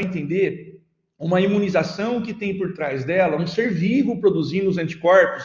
entender uma imunização que tem por trás dela um ser vivo produzindo os anticorpos,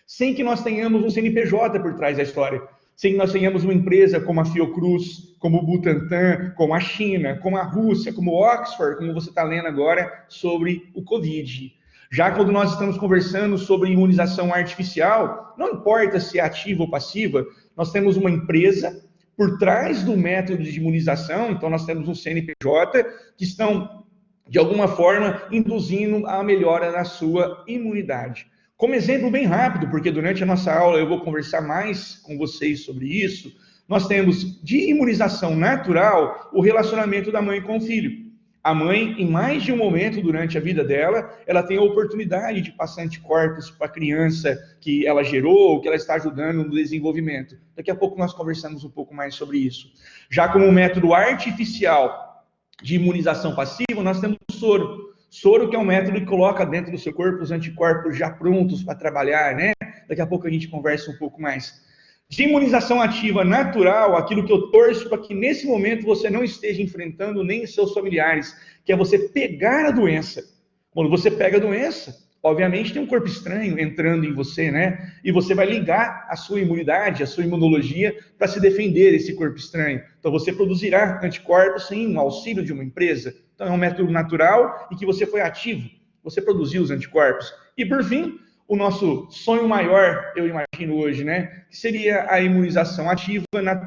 sem que nós tenhamos um CNPJ por trás da história, sem que nós tenhamos uma empresa como a Fiocruz, como o Butantan, como a China, como a Rússia, como Oxford, como você está lendo agora sobre o Covid. Já quando nós estamos conversando sobre imunização artificial, não importa se é ativa ou passiva, nós temos uma empresa por trás do método de imunização, então nós temos um CNPJ que estão, de alguma forma, induzindo a melhora na sua imunidade. Como exemplo bem rápido, porque durante a nossa aula eu vou conversar mais com vocês sobre isso, nós temos de imunização natural o relacionamento da mãe com o filho. A mãe, em mais de um momento durante a vida dela, ela tem a oportunidade de passar anticorpos para a criança que ela gerou, que ela está ajudando no desenvolvimento. Daqui a pouco nós conversamos um pouco mais sobre isso. Já como um método artificial de imunização passiva, nós temos o soro. Soro, que é um método que coloca dentro do seu corpo os anticorpos já prontos para trabalhar, né? Daqui a pouco a gente conversa um pouco mais. De imunização ativa natural, aquilo que eu torço para que nesse momento você não esteja enfrentando nem seus familiares, que é você pegar a doença. Quando você pega a doença, obviamente tem um corpo estranho entrando em você, né? E você vai ligar a sua imunidade, a sua imunologia, para se defender desse corpo estranho. Então você produzirá anticorpos sem o auxílio de uma empresa. Então é um método natural e que você foi ativo, você produziu os anticorpos. E por fim, o nosso sonho maior, eu imagino hoje, né, que seria a imunização ativa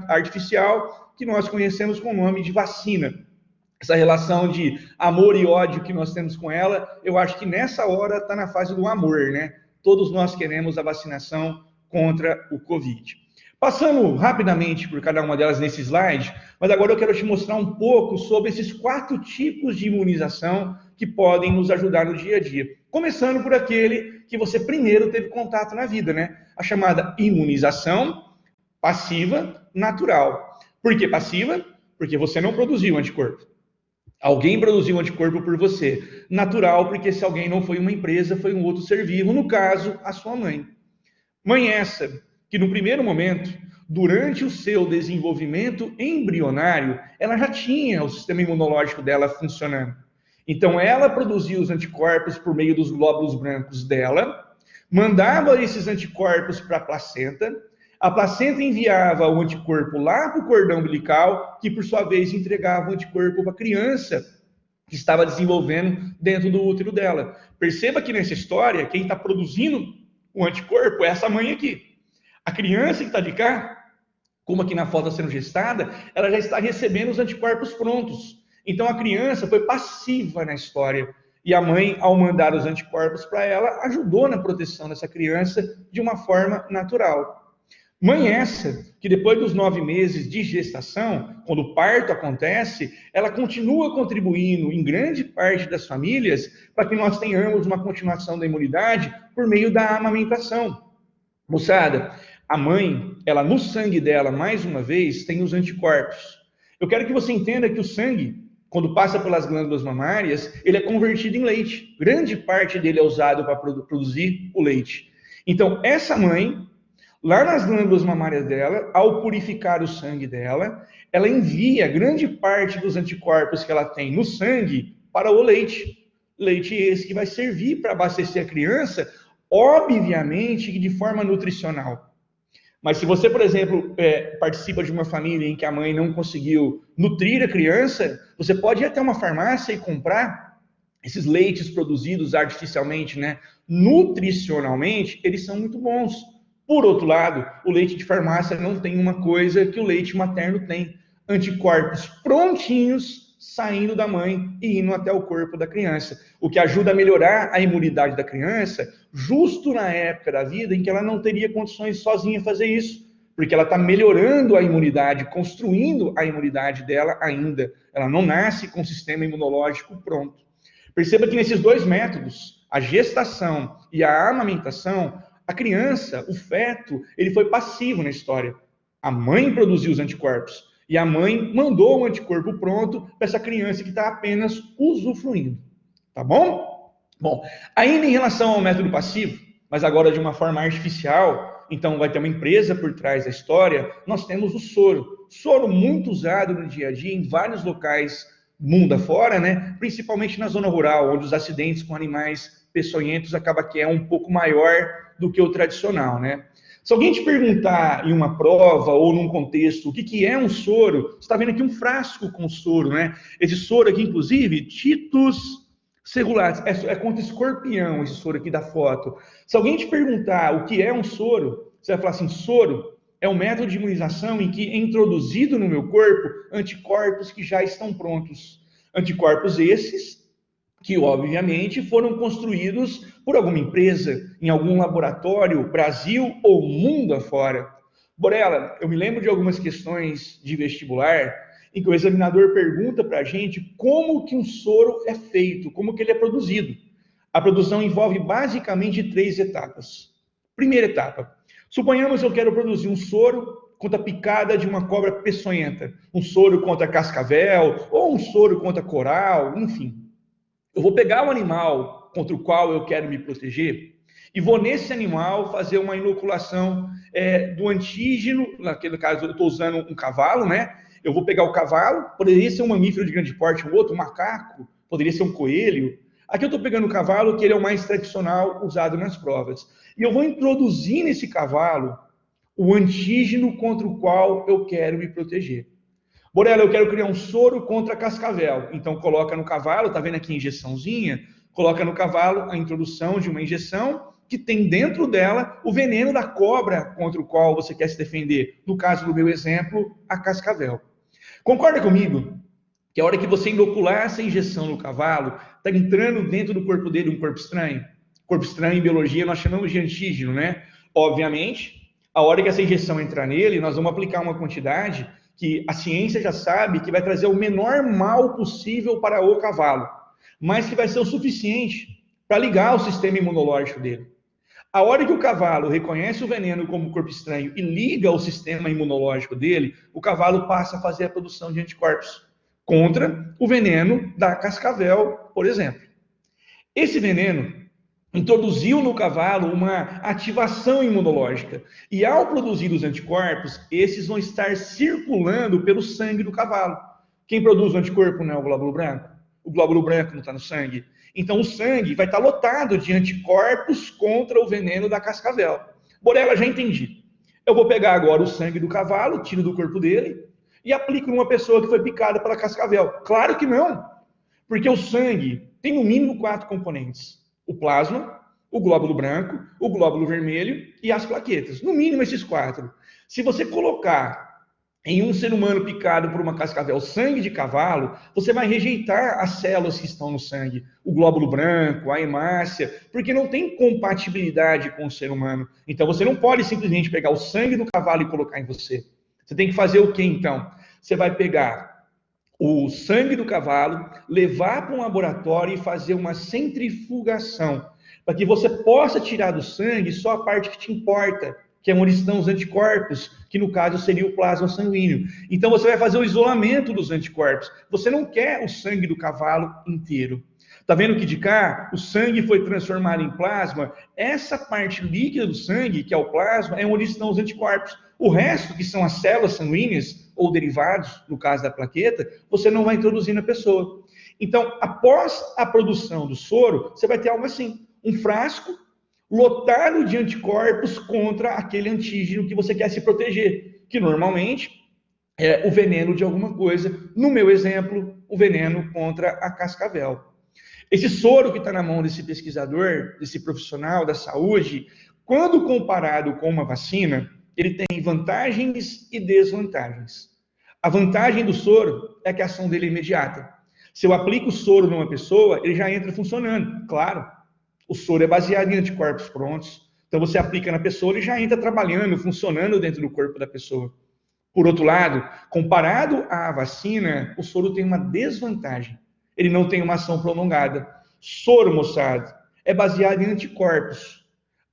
artificial, que nós conhecemos com o nome de vacina. Essa relação de amor e ódio que nós temos com ela, eu acho que nessa hora está na fase do amor, né? Todos nós queremos a vacinação contra o Covid. Passando rapidamente por cada uma delas nesse slide, mas agora eu quero te mostrar um pouco sobre esses 4 tipos de imunização que podem nos ajudar no dia a dia. Começando por aquele que você primeiro teve contato na vida, né? A chamada imunização passiva natural. Por que passiva? Porque você não produziu anticorpo. Alguém produziu um anticorpo por você. Natural, porque se alguém não foi uma empresa, foi um outro ser vivo, no caso, a sua mãe. Mãe essa, que no primeiro momento, durante o seu desenvolvimento embrionário, ela já tinha o sistema imunológico dela funcionando. Então, ela produzia os anticorpos por meio dos glóbulos brancos dela, mandava esses anticorpos para a placenta enviava o anticorpo lá para o cordão umbilical, que por sua vez entregava o anticorpo para a criança que estava desenvolvendo dentro do útero dela. Perceba que nessa história, quem está produzindo o anticorpo é essa mãe aqui. A criança que está de cá, como aqui na foto está sendo gestada, ela já está recebendo os anticorpos prontos. Então a criança foi passiva na história. E a mãe, ao mandar os anticorpos para ela, ajudou na proteção dessa criança de uma forma natural. Mãe essa, que depois dos 9 meses de gestação, quando o parto acontece, ela continua contribuindo em grande parte das famílias para que nós tenhamos uma continuação da imunidade por meio da amamentação. Moçada, a mãe, ela no sangue dela, mais uma vez, tem os anticorpos. Eu quero que você entenda que o sangue, quando passa pelas glândulas mamárias, ele é convertido em leite. Grande parte dele é usado para produzir o leite. Então, essa mãe, lá nas glândulas mamárias dela, ao purificar o sangue dela, ela envia grande parte dos anticorpos que ela tem no sangue para o leite. Leite esse que vai servir para abastecer a criança, obviamente de forma nutricional. Mas se você, por exemplo, participa de uma família em que a mãe não conseguiu nutrir a criança, você pode ir até uma farmácia e comprar esses leites produzidos artificialmente, né? Nutricionalmente, eles são muito bons. Por outro lado, o leite de farmácia não tem uma coisa que o leite materno tem: anticorpos prontinhos saindo da mãe e indo até o corpo da criança, o que ajuda a melhorar a imunidade da criança, justo na época da vida em que ela não teria condições sozinha fazer isso, porque ela está melhorando a imunidade, construindo a imunidade dela ainda. Ela não nasce com o sistema imunológico pronto. Perceba que nesses 2 métodos, a gestação e a amamentação, a criança, o feto, ele foi passivo na história. A mãe produziu os anticorpos. E a mãe mandou o anticorpo pronto para essa criança que está apenas usufruindo. Tá bom? Bom, ainda em relação ao método passivo, mas agora de uma forma artificial, então vai ter uma empresa por trás da história, nós temos o soro. Soro muito usado no dia a dia em vários locais mundo afora, né? Principalmente na zona rural, onde os acidentes com animais peçonhentos acaba que é um pouco maior do que o tradicional, né? Se alguém te perguntar em uma prova ou num contexto o que é um soro, você está vendo aqui um frasco com soro, né? Esse soro aqui, inclusive, Titus celulares, é contra escorpião esse soro aqui da foto. Se alguém te perguntar o que é um soro, você vai falar assim, soro é um método de imunização em que é introduzido no meu corpo anticorpos que já estão prontos. Anticorpos esses que, obviamente, foram construídos por alguma empresa, em algum laboratório, Brasil ou mundo afora. Borella, eu me lembro de algumas questões de vestibular em que o examinador pergunta para a gente como que um soro é feito, como que ele é produzido. A produção envolve basicamente 3 etapas. Primeira etapa, suponhamos que eu quero produzir um soro contra a picada de uma cobra peçonhenta, um soro contra cascavel, ou um soro contra coral, enfim. Eu vou pegar o animal contra o qual eu quero me proteger e vou nesse animal fazer uma inoculação do antígeno, naquele caso eu estou usando um cavalo, né? Eu vou pegar o cavalo, poderia ser um mamífero de grande porte, um outro, um macaco, poderia ser um coelho. Aqui eu estou pegando o cavalo, que ele é o mais tradicional usado nas provas. E eu vou introduzir nesse cavalo o antígeno contra o qual eu quero me proteger. Borella, eu quero criar um soro contra cascavel. Então, coloca no cavalo, tá vendo aqui a injeçãozinha? Coloca no cavalo a introdução de uma injeção que tem dentro dela o veneno da cobra contra o qual você quer se defender. No caso do meu exemplo, a cascavel. Concorda comigo que a hora que você inocular essa injeção no cavalo, está entrando dentro do corpo dele um corpo estranho? Corpo estranho em biologia nós chamamos de antígeno, né? Obviamente, a hora que essa injeção entrar nele, nós vamos aplicar uma quantidade que a ciência já sabe que vai trazer o menor mal possível para o cavalo, mas que vai ser o suficiente para ligar o sistema imunológico dele. A hora que o cavalo reconhece o veneno como corpo estranho e liga o sistema imunológico dele, o cavalo passa a fazer a produção de anticorpos contra o veneno da cascavel, por exemplo. Esse veneno introduziu no cavalo uma ativação imunológica. E ao produzir os anticorpos, esses vão estar circulando pelo sangue do cavalo. Quem produz o anticorpo não é o glóbulo branco? O glóbulo branco não está no sangue. Então o sangue vai estar lotado de anticorpos contra o veneno da cascavel. Borella, já entendi. Eu vou pegar agora o sangue do cavalo, tiro do corpo dele, e aplico numa pessoa que foi picada pela cascavel. Claro que não, porque o sangue tem no mínimo 4 componentes. O plasma, o glóbulo branco, o glóbulo vermelho e as plaquetas. No mínimo esses 4. Se você colocar em um ser humano picado por uma cascavel sangue de cavalo, você vai rejeitar as células que estão no sangue, o glóbulo branco, a hemácia, porque não tem compatibilidade com o ser humano. Então você não pode simplesmente pegar o sangue do cavalo e colocar em você. Você tem que fazer o quê então? Você vai pegar o sangue do cavalo, levar para um laboratório e fazer uma centrifugação, para que você possa tirar do sangue só a parte que te importa, que é onde estão os anticorpos, que no caso seria o plasma sanguíneo. Então você vai fazer o isolamento dos anticorpos. Você não quer o sangue do cavalo inteiro. Tá vendo que de cá o sangue foi transformado em plasma? Essa parte líquida do sangue, que é o plasma, é onde estão os anticorpos. O resto, que são as células sanguíneas, ou derivados, no caso da plaqueta, você não vai introduzir na pessoa. Então, após a produção do soro, você vai ter algo assim, um frasco lotado de anticorpos contra aquele antígeno que você quer se proteger, que normalmente é o veneno de alguma coisa. No meu exemplo, o veneno contra a cascavel. Esse soro que está na mão desse pesquisador, desse profissional da saúde, quando comparado com uma vacina, ele tem vantagens e desvantagens. A vantagem do soro é que a ação dele é imediata. Se eu aplico o soro numa pessoa, ele já entra funcionando. Claro, o soro é baseado em anticorpos prontos. Então você aplica na pessoa, ele já entra trabalhando, funcionando dentro do corpo da pessoa. Por outro lado, comparado à vacina, o soro tem uma desvantagem. Ele não tem uma ação prolongada. Soro, moçada, é baseado em anticorpos.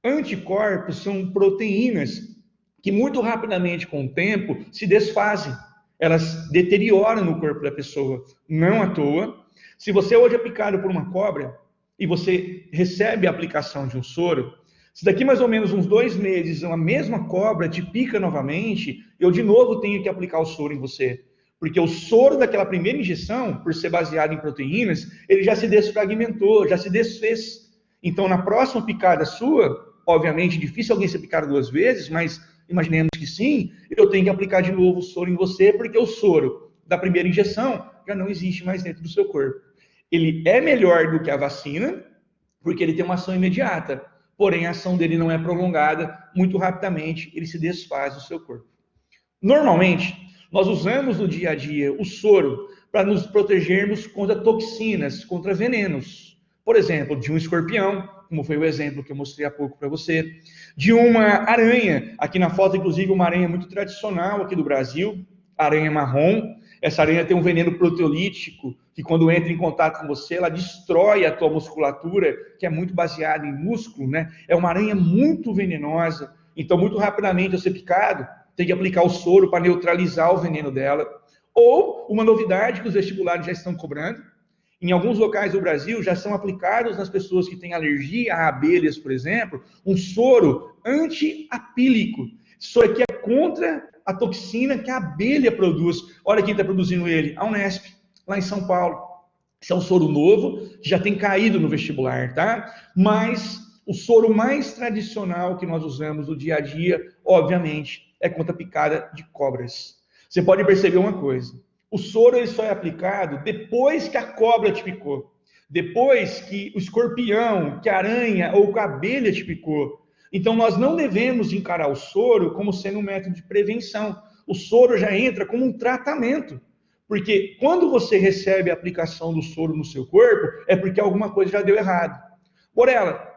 Anticorpos são proteínas que muito rapidamente, com o tempo, se desfazem. Elas deterioram no corpo da pessoa. Não à toa. Se você hoje é picado por uma cobra e você recebe a aplicação de um soro, se daqui mais ou menos uns 2 meses a mesma cobra te pica novamente, eu de novo tenho que aplicar o soro em você. Porque o soro daquela primeira injeção, por ser baseado em proteínas, ele já se desfragmentou, já se desfez. Então, na próxima picada sua, obviamente, difícil alguém ser picado 2 vezes, mas imaginemos que sim, eu tenho que aplicar de novo o soro em você, porque o soro da primeira injeção já não existe mais dentro do seu corpo. Ele é melhor do que a vacina, porque ele tem uma ação imediata, porém a ação dele não é prolongada, muito rapidamente ele se desfaz do seu corpo. Normalmente, nós usamos no dia a dia o soro para nos protegermos contra toxinas, contra venenos. Por exemplo, de um escorpião, como foi o exemplo que eu mostrei há pouco para você, de uma aranha, aqui na foto, inclusive, uma aranha muito tradicional aqui do Brasil, a aranha marrom. Essa aranha tem um veneno proteolítico, que quando entra em contato com você, ela destrói a tua musculatura, que é muito baseada em músculo, né? É uma aranha muito venenosa, então muito rapidamente ao ser picado, tem que aplicar o soro para neutralizar o veneno dela. Ou, uma novidade que os vestibulares já estão cobrando, em alguns locais do Brasil já são aplicados nas pessoas que têm alergia a abelhas, por exemplo, um soro anti-apílico. Isso aqui é contra a toxina que a abelha produz. Olha quem está produzindo ele, a Unesp, lá em São Paulo. Esse é um soro novo, que já tem caído no vestibular, tá? Mas o soro mais tradicional que nós usamos no dia a dia, obviamente, é contra a picada de cobras. Você pode perceber uma coisa, o soro ele só é aplicado depois que a cobra te picou, depois que o escorpião, que a aranha ou que a abelha te picou. Então nós não devemos encarar o soro como sendo um método de prevenção. O soro já entra como um tratamento, porque quando você recebe a aplicação do soro no seu corpo, é porque alguma coisa já deu errado. Borella,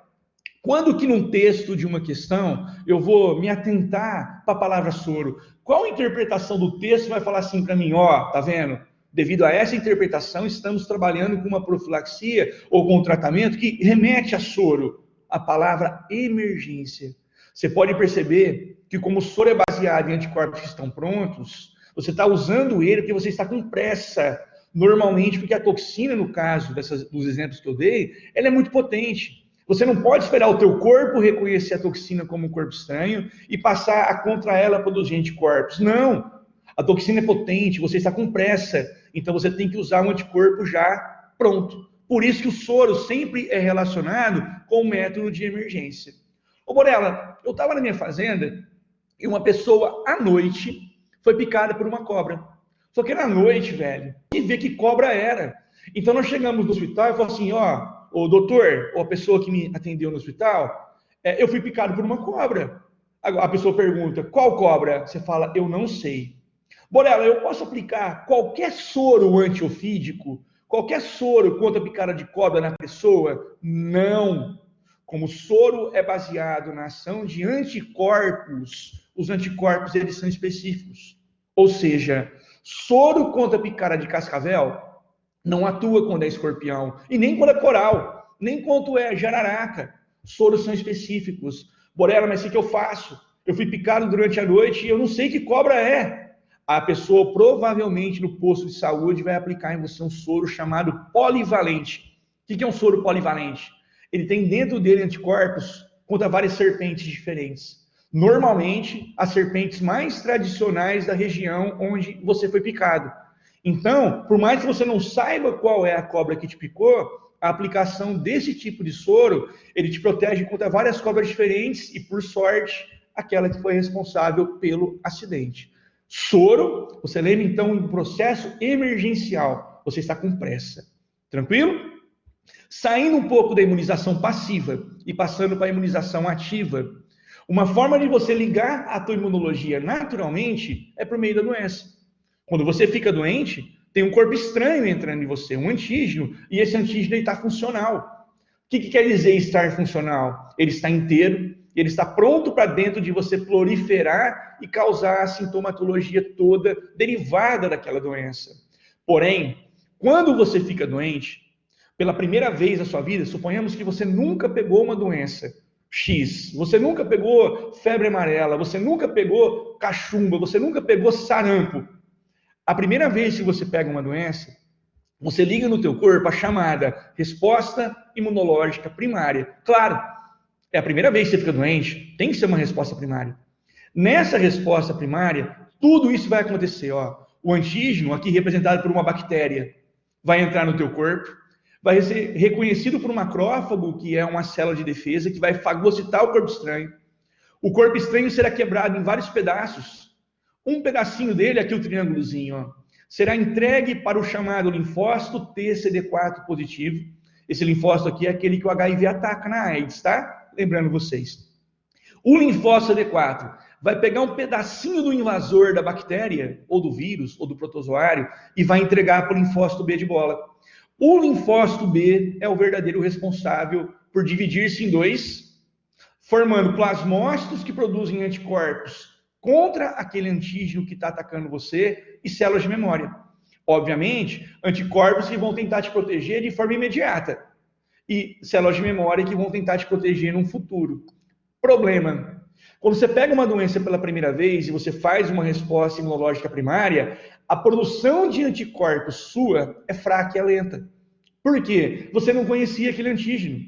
quando que num texto de uma questão eu vou me atentar para a palavra soro? Qual a interpretação do texto vai falar assim para mim, ó, tá vendo? Devido a essa interpretação, estamos trabalhando com uma profilaxia ou com um tratamento que remete a soro. A palavra emergência. Você pode perceber que como o soro é baseado em anticorpos que estão prontos, você está usando ele porque você está com pressa. Normalmente, porque a toxina, no caso dos exemplos que eu dei, ela é muito potente. Você não pode esperar o teu corpo reconhecer a toxina como um corpo estranho e passar a contra ela produzir anticorpos. Não! A toxina é potente, você está com pressa, então você tem que usar um anticorpo já pronto. Por isso que o soro sempre é relacionado com o método de emergência. Ô Borella, eu estava na minha fazenda e uma pessoa, à noite, foi picada por uma cobra. Só que era à noite, velho, e ver que cobra era. Então nós chegamos no hospital e falamos assim, ó, o doutor, ou a pessoa que me atendeu no hospital, eu fui picado por uma cobra. A pessoa pergunta, qual cobra? Você fala, eu não sei. Borella, eu posso aplicar qualquer soro antiofídico, qualquer soro contra a picada de cobra na pessoa? Não. Como o soro é baseado na ação de anticorpos, os anticorpos eles são específicos. Ou seja, soro contra a picada de cascavel não atua quando é escorpião, e nem quando é coral, nem quando é jararaca. Soros são específicos. Borella, mas o que eu faço? Eu fui picado durante a noite e eu não sei que cobra é. A pessoa provavelmente no posto de saúde vai aplicar em você um soro chamado polivalente. O que é um soro polivalente? Ele tem dentro dele anticorpos contra várias serpentes diferentes. Normalmente, as serpentes mais tradicionais da região onde você foi picado. Então, por mais que você não saiba qual é a cobra que te picou, a aplicação desse tipo de soro, ele te protege contra várias cobras diferentes e, por sorte, aquela que foi responsável pelo acidente. Soro, você lembra então em processo emergencial, você está com pressa. Tranquilo? Saindo um pouco da imunização passiva e passando para a imunização ativa, uma forma de você ligar a tua imunologia naturalmente é por meio da doença. Quando você fica doente, tem um corpo estranho entrando em você, um antígeno, e esse antígeno está funcional. O que quer dizer estar funcional? Ele está inteiro, ele está pronto para dentro de você proliferar e causar a sintomatologia toda derivada daquela doença. Porém, quando você fica doente, pela primeira vez na sua vida, suponhamos que você nunca pegou uma doença X, você nunca pegou febre amarela, você nunca pegou cachumba, você nunca pegou sarampo. A primeira vez que você pega uma doença, você liga no teu corpo a chamada resposta imunológica primária. Claro, é a primeira vez que você fica doente, tem que ser uma resposta primária. Nessa resposta primária, tudo isso vai acontecer, ó. O antígeno, aqui representado por uma bactéria, vai entrar no teu corpo, vai ser reconhecido por um macrófago, que é uma célula de defesa, que vai fagocitar o corpo estranho. O corpo estranho será quebrado em vários pedaços. Um pedacinho dele, aqui o triângulozinho, ó, será entregue para o chamado linfócito TCD4 positivo. Esse linfócito aqui é aquele que o HIV ataca na AIDS, tá? Lembrando vocês. O linfócito CD4 vai pegar um pedacinho do invasor da bactéria, ou do vírus, ou do protozoário, e vai entregar para o linfócito B de bola. O linfócito B é o verdadeiro responsável por dividir-se em dois, formando plasmócitos que produzem anticorpos contra aquele antígeno que está atacando você e células de memória. Obviamente, anticorpos que vão tentar te proteger de forma imediata e células de memória que vão tentar te proteger no futuro. Problema: quando você pega uma doença pela primeira vez e você faz uma resposta imunológica primária, a produção de anticorpos sua é fraca e é lenta. Por quê? Você não conhecia aquele antígeno.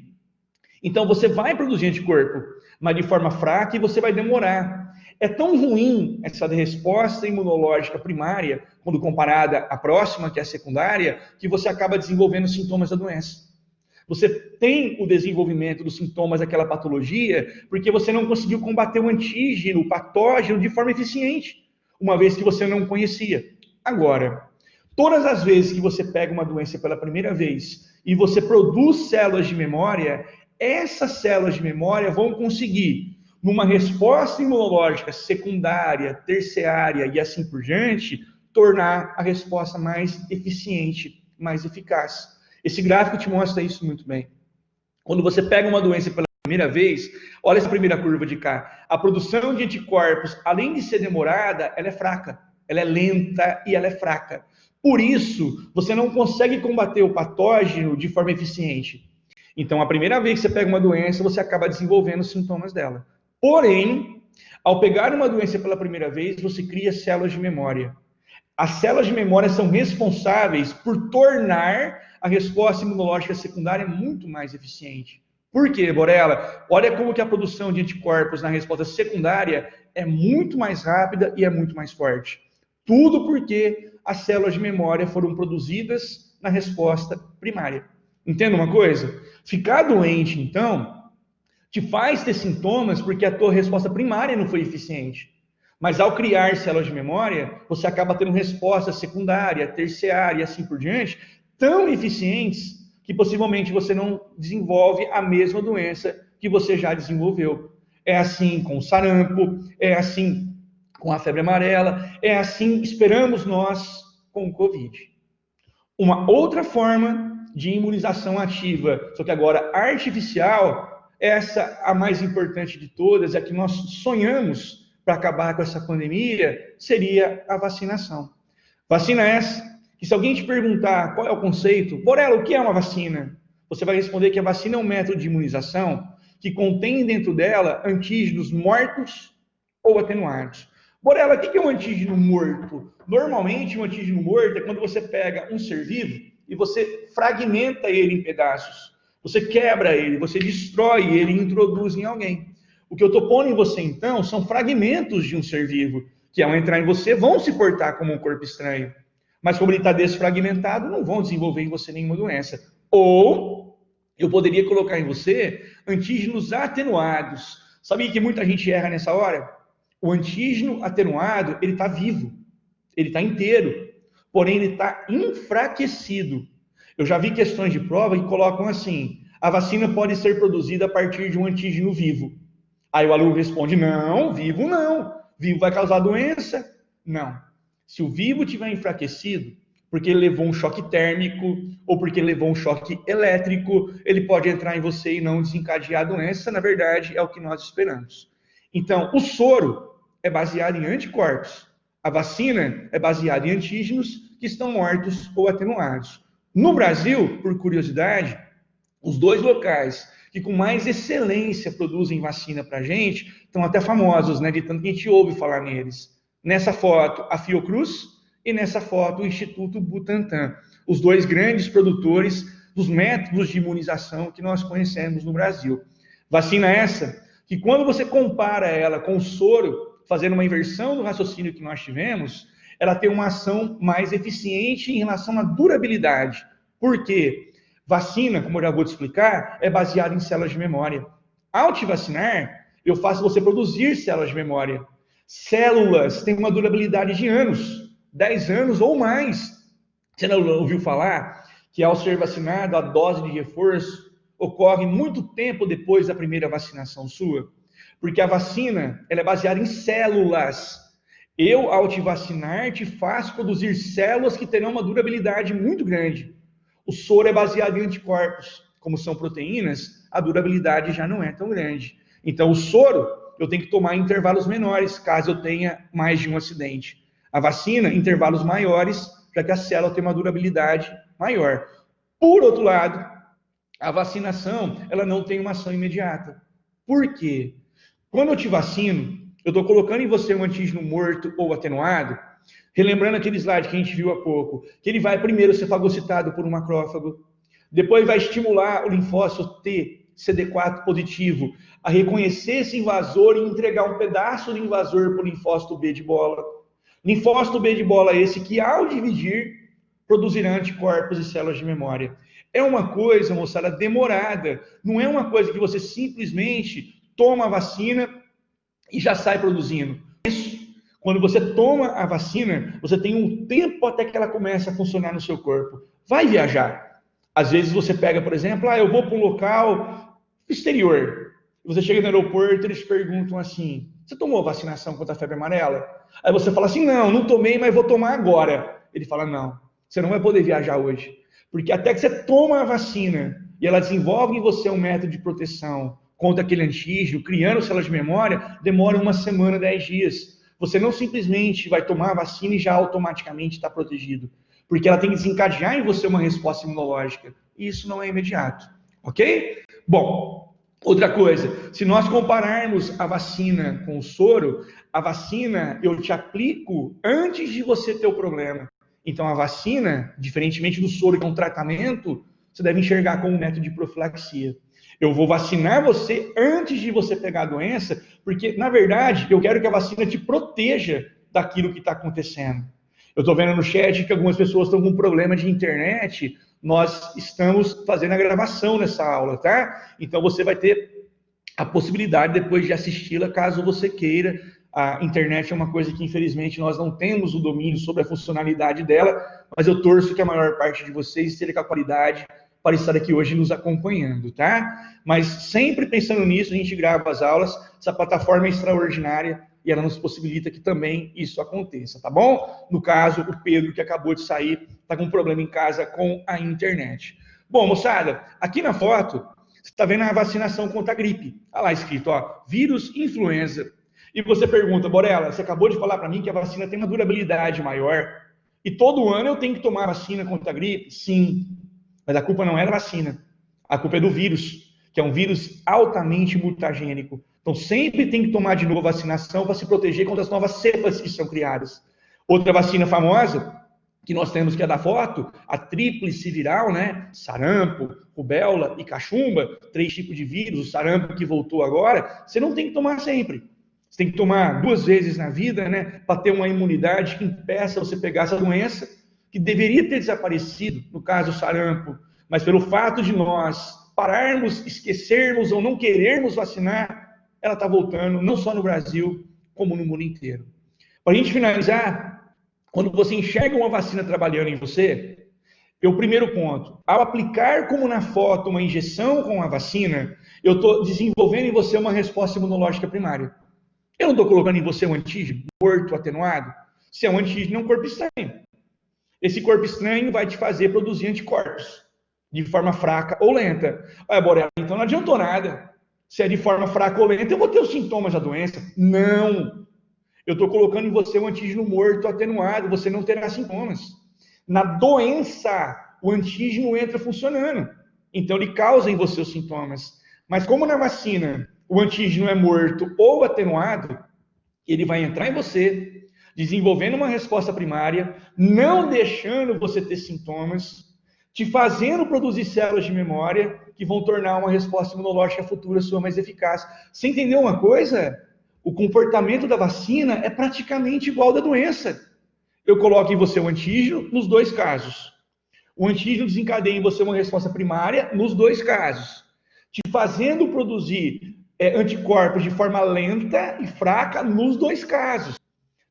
Então você vai produzir anticorpo, mas de forma fraca, e você vai demorar. É tão ruim essa resposta imunológica primária, quando comparada à próxima, que é a secundária, que você acaba desenvolvendo sintomas da doença. Você tem o desenvolvimento dos sintomas daquela patologia porque você não conseguiu combater o antígeno, o patógeno, de forma eficiente, uma vez que você não conhecia. Agora, todas as vezes que você pega uma doença pela primeira vez e você produz células de memória, essas células de memória vão conseguir, numa resposta imunológica secundária, terciária e assim por diante, tornar a resposta mais eficiente, mais eficaz. Esse gráfico te mostra isso muito bem. Quando você pega uma doença pela primeira vez, olha essa primeira curva de cá. A produção de anticorpos, além de ser demorada, ela é fraca, ela é lenta e ela é fraca. Por isso, você não consegue combater o patógeno de forma eficiente. Então, a primeira vez que você pega uma doença, você acaba desenvolvendo os sintomas dela. Porém, ao pegar uma doença pela primeira vez, você cria células de memória. As células de memória são responsáveis por tornar a resposta imunológica secundária muito mais eficiente. Por quê, Borella? Olha como que a produção de anticorpos na resposta secundária é muito mais rápida e é muito mais forte. Tudo porque as células de memória foram produzidas na resposta primária. Entenda uma coisa? Ficar doente, então, te faz ter sintomas porque a tua resposta primária não foi eficiente. Mas ao criar células de memória, você acaba tendo resposta secundária, terciária e assim por diante, tão eficientes que possivelmente você não desenvolve a mesma doença que você já desenvolveu. É assim com o sarampo, é assim com a febre amarela, é assim, esperamos nós, com o Covid. Uma outra forma de imunização ativa, só que agora artificial, essa a mais importante de todas, é que nós sonhamos para acabar com essa pandemia, seria a vacinação. Vacina essa que, se alguém te perguntar qual é o conceito, Borella, o que é uma vacina? Você vai responder que a vacina é um método de imunização que contém dentro dela antígenos mortos ou atenuados. Borella, o que é um antígeno morto? Normalmente, um antígeno morto é quando você pega um ser vivo e você fragmenta ele em pedaços. Você quebra ele, você destrói ele e introduz em alguém. O que eu estou pondo em você, então, são fragmentos de um ser vivo, que ao entrar em você, vão se portar como um corpo estranho. Mas como ele está desfragmentado, não vão desenvolver em você nenhuma doença. Ou, eu poderia colocar em você antígenos atenuados. Sabia que muita gente erra nessa hora? O antígeno atenuado, ele está vivo, ele está inteiro, porém ele está enfraquecido. Eu já vi questões de prova que colocam assim, a vacina pode ser produzida a partir de um antígeno vivo. Aí o aluno responde, não, vivo não. Vivo vai causar doença? Não. Se o vivo tiver enfraquecido, porque ele levou um choque térmico, ou porque ele levou um choque elétrico, ele pode entrar em você e não desencadear a doença. Na verdade, é o que nós esperamos. Então, o soro é baseado em anticorpos. A vacina é baseada em antígenos que estão mortos ou atenuados. No Brasil, por curiosidade, os dois locais que com mais excelência produzem vacina para a gente, estão até famosos, né, de tanto que a gente ouve falar neles. Nessa foto, a Fiocruz, e nessa foto, o Instituto Butantan. Os dois grandes produtores dos métodos de imunização que nós conhecemos no Brasil. Vacina essa, que quando você compara ela com o soro, fazendo uma inversão do raciocínio que nós tivemos, ela tem uma ação mais eficiente em relação à durabilidade. Por quê? Vacina, como eu já vou te explicar, é baseada em células de memória. Ao te vacinar, eu faço você produzir células de memória. Células têm uma durabilidade de anos, 10 anos ou mais. Você não ouviu falar que ao ser vacinado, a dose de reforço ocorre muito tempo depois da primeira vacinação sua? Porque a vacina, ela é baseada em células. Eu, ao te vacinar, te faço produzir células que terão uma durabilidade muito grande. O soro é baseado em anticorpos. Como são proteínas, a durabilidade já não é tão grande. Então, o soro, eu tenho que tomar em intervalos menores, caso eu tenha mais de um acidente. A vacina, em intervalos maiores, já que a célula tem uma durabilidade maior. Por outro lado, a vacinação, ela não tem uma ação imediata. Por quê? Quando eu te vacino, eu estou colocando em você um antígeno morto ou atenuado, relembrando aquele slide que a gente viu há pouco, que ele vai primeiro ser fagocitado por um macrófago, depois vai estimular o linfócito T, CD4 positivo, a reconhecer esse invasor e entregar um pedaço do invasor para o linfócito B de bola. Linfócito B de bola é esse que, ao dividir, produzirá anticorpos e células de memória. É uma coisa, moçada, demorada. Não é uma coisa que você simplesmente toma a vacina e já sai produzindo. Isso, quando você toma a vacina, você tem um tempo até que ela comece a funcionar no seu corpo. Vai viajar. Às vezes você pega, por exemplo, eu vou para um local exterior. Você chega no aeroporto e eles perguntam assim, você tomou a vacinação contra a febre amarela? Aí você fala assim, não tomei, mas vou tomar agora. Ele fala, não, você não vai poder viajar hoje. Porque até que você toma a vacina e ela desenvolve em você um método de proteção contra aquele antígeno, criando células de memória, demora 1 semana, 10 dias. Você não simplesmente vai tomar a vacina e já automaticamente está protegido. Porque ela tem que desencadear em você uma resposta imunológica. E isso não é imediato. Ok? Bom, outra coisa. Se nós compararmos a vacina com o soro, a vacina eu te aplico antes de você ter o problema. Então, a vacina, diferentemente do soro, que é um tratamento, você deve enxergar como um método de profilaxia. Eu vou vacinar você antes de você pegar a doença, porque, na verdade, eu quero que a vacina te proteja daquilo que está acontecendo. Eu estou vendo no chat que algumas pessoas estão com problema de internet. Nós estamos fazendo a gravação nessa aula, tá? Então, você vai ter a possibilidade depois de assisti-la, caso você queira. A internet é uma coisa que, infelizmente, nós não temos o domínio sobre a funcionalidade dela, mas eu torço que a maior parte de vocês esteja com a qualidade para estar aqui hoje nos acompanhando, tá? Mas sempre pensando nisso, a gente grava as aulas, essa plataforma é extraordinária e ela nos possibilita que também isso aconteça, tá bom? No caso, o Pedro, que acabou de sair, está com um problema em casa com a internet. Bom, moçada, aqui na foto, você está vendo a vacinação contra a gripe. Olha lá escrito, vírus influenza. E você pergunta, Borella, você acabou de falar para mim que a vacina tem uma durabilidade maior. E todo ano eu tenho que tomar vacina contra a gripe? Sim. Mas a culpa não é da vacina. A culpa é do vírus, que é um vírus altamente mutagênico. Então sempre tem que tomar de novo a vacinação para se proteger contra as novas cepas que são criadas. Outra vacina famosa, que nós temos que é da foto, a tríplice viral, né? Sarampo, rubéola e cachumba, 3 tipos de vírus, o sarampo que voltou agora, você não tem que tomar sempre. Você tem que tomar 2 vezes na vida, né, para ter uma imunidade que impeça você pegar essa doença, que deveria ter desaparecido, no caso o sarampo, mas pelo fato de nós pararmos, esquecermos ou não querermos vacinar, ela está voltando, não só no Brasil, como no mundo inteiro. Para a gente finalizar, quando você enxerga uma vacina trabalhando em você, o primeiro ponto, ao aplicar como na foto uma injeção com a vacina, eu estou desenvolvendo em você uma resposta imunológica primária. Eu não estou colocando em você um antígeno morto, atenuado. Se é um antígeno, é um corpo estranho. Esse corpo estranho vai te fazer produzir anticorpos de forma fraca ou lenta. Olha, Borella, então não adiantou nada. Se é de forma fraca ou lenta, eu vou ter os sintomas da doença? Não. Eu estou colocando em você um antígeno morto, atenuado, você não terá sintomas. Na doença, o antígeno entra funcionando. Então, ele causa em você os sintomas. Mas como na vacina o antígeno é morto ou atenuado, ele vai entrar em você, desenvolvendo uma resposta primária, não deixando você ter sintomas, te fazendo produzir células de memória que vão tornar uma resposta imunológica futura sua mais eficaz. Você entendeu uma coisa? O comportamento da vacina é praticamente igual ao da doença. Eu coloco em você o antígeno nos dois casos. O antígeno desencadeia em você uma resposta primária nos dois casos, te fazendo produzir anticorpos de forma lenta e fraca nos dois casos,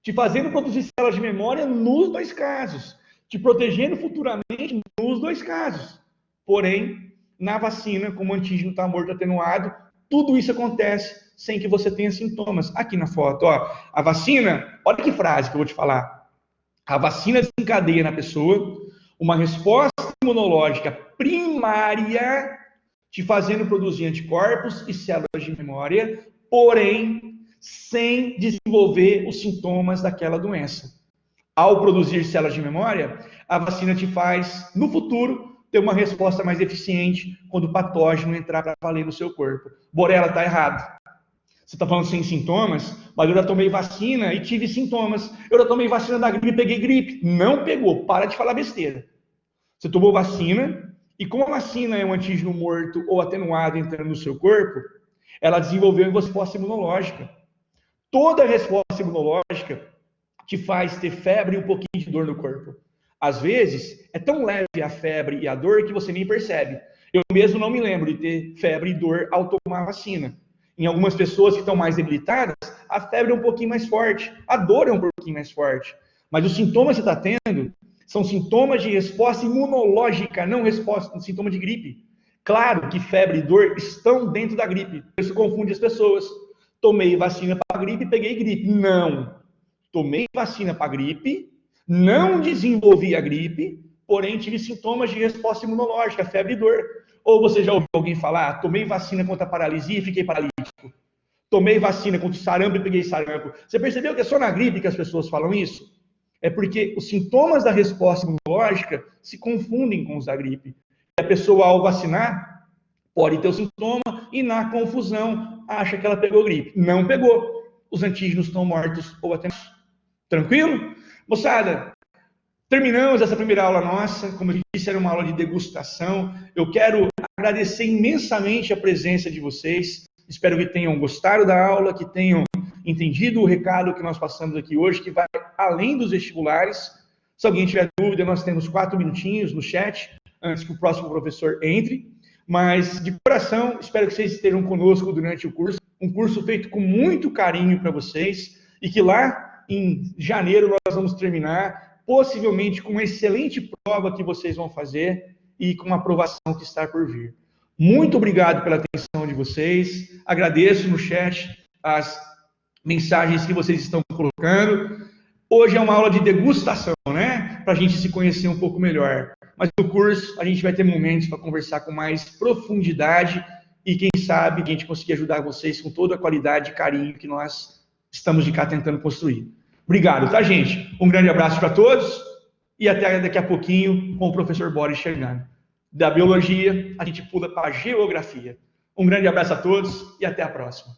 te fazendo produzir células de memória nos dois casos, te protegendo futuramente nos dois casos. Porém, na vacina, como o antígeno está morto atenuado, tudo isso acontece sem que você tenha sintomas. Aqui na foto, ó, a vacina, olha que frase que eu vou te falar. A vacina desencadeia na pessoa uma resposta imunológica primária, te fazendo produzir anticorpos e células de memória, porém, sem desenvolver os sintomas daquela doença. Ao produzir células de memória, a vacina te faz, no futuro, ter uma resposta mais eficiente quando o patógeno entrar para valer no seu corpo. Borella, está errado. Você está falando sem sintomas, mas eu já tomei vacina e tive sintomas. Eu já tomei vacina da gripe e peguei gripe. Não pegou, para de falar besteira. Você tomou vacina, e como a vacina é um antígeno morto ou atenuado entrando no seu corpo, ela desenvolveu uma resposta imunológica. Toda resposta imunológica te faz ter febre e um pouquinho de dor no corpo. Às vezes, é tão leve a febre e a dor que você nem percebe. Eu mesmo não me lembro de ter febre e dor ao tomar a vacina. Em algumas pessoas que estão mais debilitadas, a febre é um pouquinho mais forte, a dor é um pouquinho mais forte. Mas os sintomas que você está tendo são sintomas de resposta imunológica, não sintoma de gripe. Claro que febre e dor estão dentro da gripe, isso confunde as pessoas. Tomei vacina para gripe e peguei gripe. Não. Tomei vacina para gripe, não desenvolvi a gripe, porém tive sintomas de resposta imunológica, febre e dor. Ou você já ouviu alguém falar, tomei vacina contra a paralisia e fiquei paralítico. Tomei vacina contra o sarampo e peguei sarampo. Você percebeu que é só na gripe que as pessoas falam isso? É porque os sintomas da resposta imunológica se confundem com os da gripe. E a pessoa, ao vacinar, pode ter o sintoma e, na confusão, acha que ela pegou gripe. Não pegou. Os antígenos estão mortos ou atenuados. Tranquilo? Moçada, terminamos essa primeira aula nossa. Como eu disse, era uma aula de degustação. Eu quero agradecer imensamente a presença de vocês. Espero que tenham gostado da aula, que tenham entendido o recado que nós passamos aqui hoje, que vai além dos vestibulares. Se alguém tiver dúvida, nós temos 4 minutinhos no chat, antes que o próximo professor entre. Mas, de coração, espero que vocês estejam conosco durante o curso. Um curso feito com muito carinho para vocês, e que lá, em janeiro, nós vamos terminar, possivelmente com uma excelente prova que vocês vão fazer, e com uma aprovação que está por vir. Muito obrigado pela atenção de vocês. Agradeço no chat as mensagens que vocês estão colocando. Hoje é uma aula de degustação, né? Para a gente se conhecer um pouco melhor. Mas no curso a gente vai ter momentos para conversar com mais profundidade e quem sabe a gente conseguir ajudar vocês com toda a qualidade e carinho que nós estamos de cá tentando construir. Obrigado, tá, gente? Um grande abraço para todos e até daqui a pouquinho com o professor Boris chegando. Da biologia, a gente pula para a geografia. Um grande abraço a todos e até a próxima.